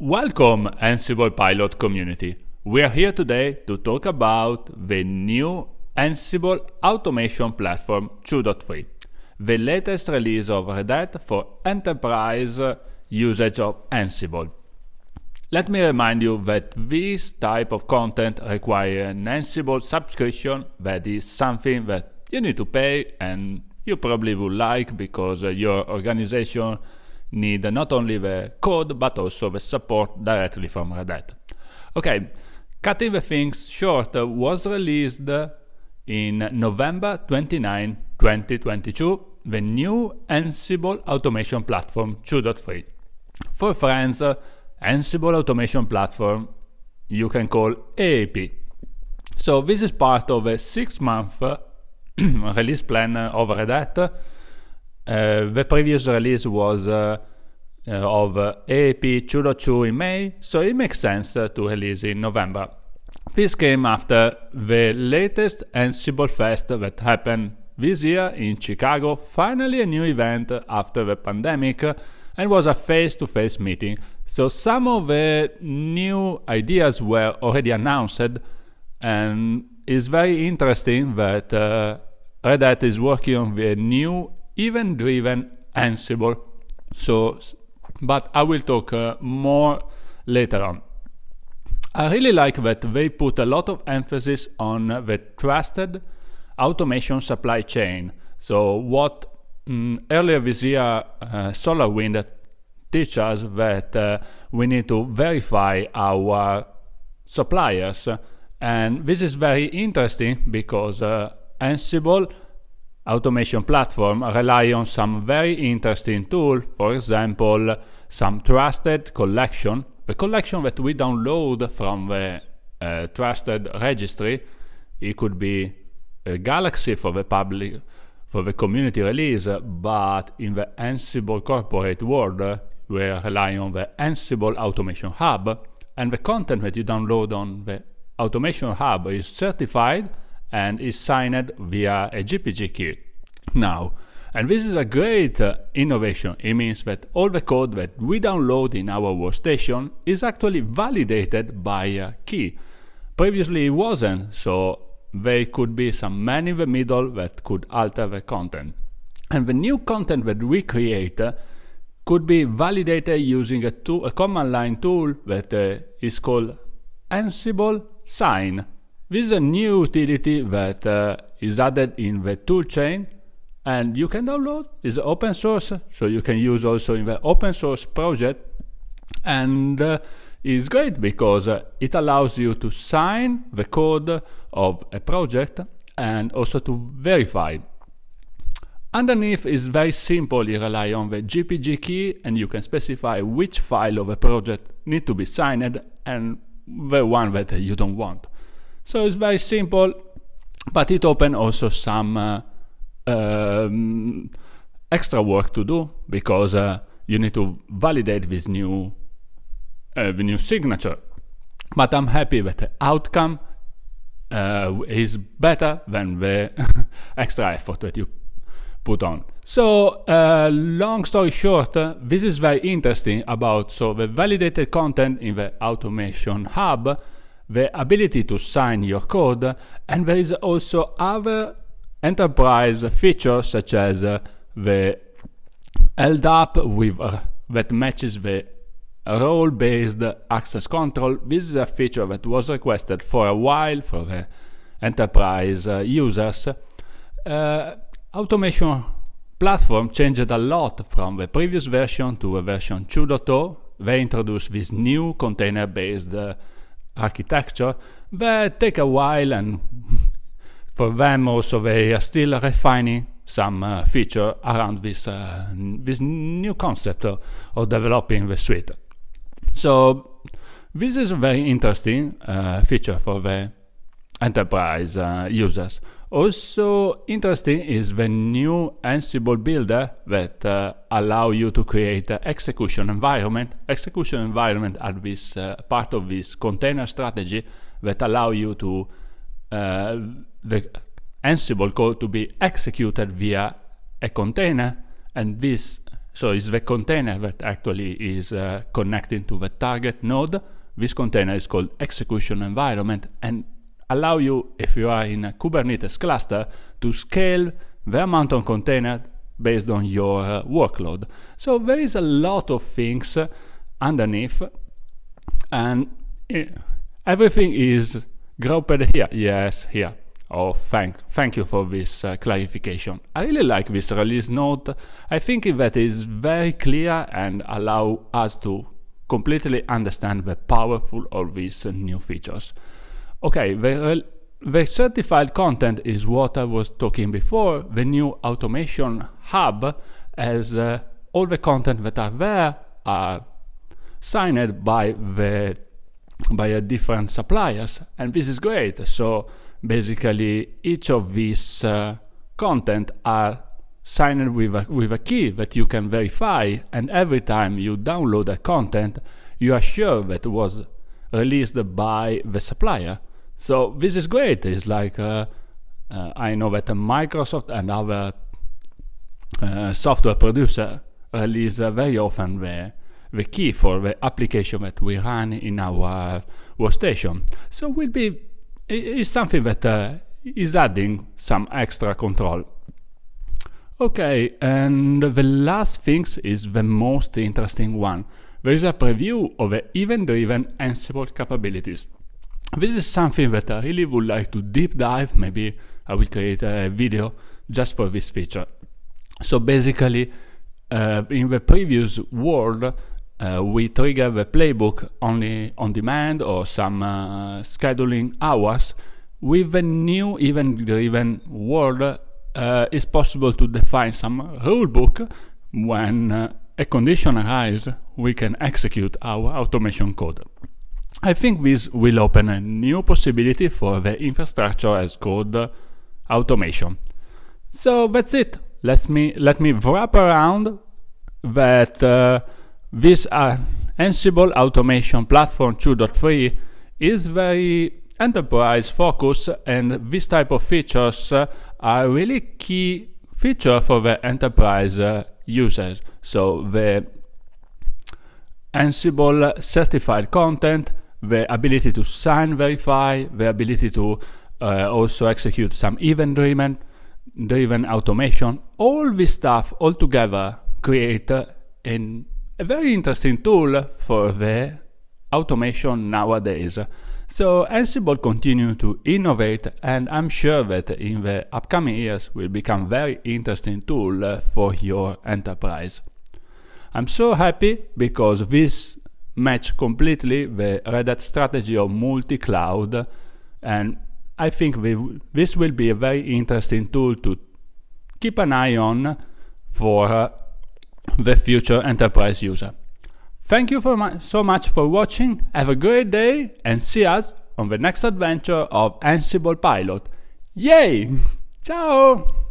Welcome, Ansible Pilot community. We are here today to talk about the new Ansible Automation Platform 2.3, the latest release of RedHat for enterprise usage of Ansible. Let me remind you that this type of content requires an Ansible subscription. That is something that you need to pay and you probably would like because your organization need not only the code but also the support directly from RedHat. Okay, cutting the things short, was released in November 29, 2022, the new Ansible Automation Platform 2.3. For friends, Ansible Automation Platform you can call AAP. So this is part of a 6-month release plan of RedHat. The previous release was of AAP 2.2 in May, so it makes sense to release in November. This came after the latest Ansible Fest that happened this year in Chicago, finally a new event after the pandemic, and was a face-to-face meeting. So some of the new ideas were already announced, and it's very interesting that RedHat is working on the new event-driven Ansible. But I will talk more later on. I really like that they put a lot of emphasis on the trusted automation supply chain. So what earlier this year SolarWind teach us that we need to verify our suppliers, and this is very interesting because Ansible Automation Platform rely on some very interesting tools. For example, some trusted collection, the collection that we download from the trusted registry. It could be a Galaxy for the public, for the community release, but in the Ansible corporate world, we rely on the Ansible Automation Hub, and the content that you download on the Automation Hub is certified and is signed via a GPG key now. And this is a great innovation. It means that all the code that we download in our workstation is actually validated by a key. Previously it wasn't, so there could be some man in the middle that could alter the content. And the new content that we create could be validated using a command line tool that is called ansible-sign. This is a new utility that is added in the toolchain, and you can download. It's open source, so you can use also in the open source project, and it's great because it allows you to sign the code of a project and also to verify. Underneath is very simple. You rely on the GPG key and you can specify which file of a project need to be signed and the one that you don't want. So it's very simple, but it opens also some extra work to do because you need to validate this new signature. But I'm happy that the outcome is better than the extra effort that you put on. So long story short, this is very interesting about the validated content in the Automation Hub, the ability to sign your code, and there is also other enterprise features such as the LDAP that matches the role-based access control. This is a feature that was requested for a while for the enterprise users. Automation Platform changed a lot from the previous version to the version 2.0. They introduced this new container-based architecture that take a while, and for them also they are still refining some feature around this new concept of developing the suite. So this is a very interesting feature for the enterprise users. Also interesting is the new ansible-builder that allow you to create an execution environment. Execution environment are this part of this container strategy that allow you to the Ansible code to be executed via a container, and this So it's the container that actually is connecting to the target node. This container is called execution environment and allow you, if you are in a Kubernetes cluster, to scale the amount of container based on your workload. So there is a lot of things underneath, and everything is grouped here. Yes, here. Oh, thank you for this clarification. I really like this release note. I think that is very clear and allow us to completely understand the powerful of these new features. Okay, the certified content is what I was talking before. The new automation hub, as all the content that are there are signed by different suppliers, and this is great. So basically, each of these content are signed with a key that you can verify, and every time you download a content, you are sure that it was released by the supplier. So this is great. It's like I know that Microsoft and other software producer release very often the key for the application that we run in our workstation. So it's something that is adding some extra control. Okay, and the last thing is the most interesting one. There is a preview of the event-driven Ansible capabilities. This is something that I really would like to deep dive. Maybe I will create a video just for this feature. So basically, in the previous world, we trigger the playbook only on demand or some scheduling hours. With the new event-driven world, it's possible to define some rulebook. When a condition arrives, we can execute our automation code. I think this will open a new possibility for the infrastructure as code automation. So that's it. Let me wrap around that this Ansible Automation Platform 2.3 is very enterprise focused, and this type of features are really key feature for the enterprise users. So the Ansible certified content, the ability to sign, verify, the ability to also execute some event-driven automation, all this stuff all together create a very interesting tool for the automation nowadays. So Ansible continue to innovate, and I'm sure that in the upcoming years will become very interesting tool for your enterprise. I'm so happy because this match completely the RedHat strategy of multi-cloud, and I think this will be a very interesting tool to keep an eye on for the future enterprise user. Thank you so much for watching. Have a great day and see us on the next adventure of Ansible Pilot. Yay! Ciao!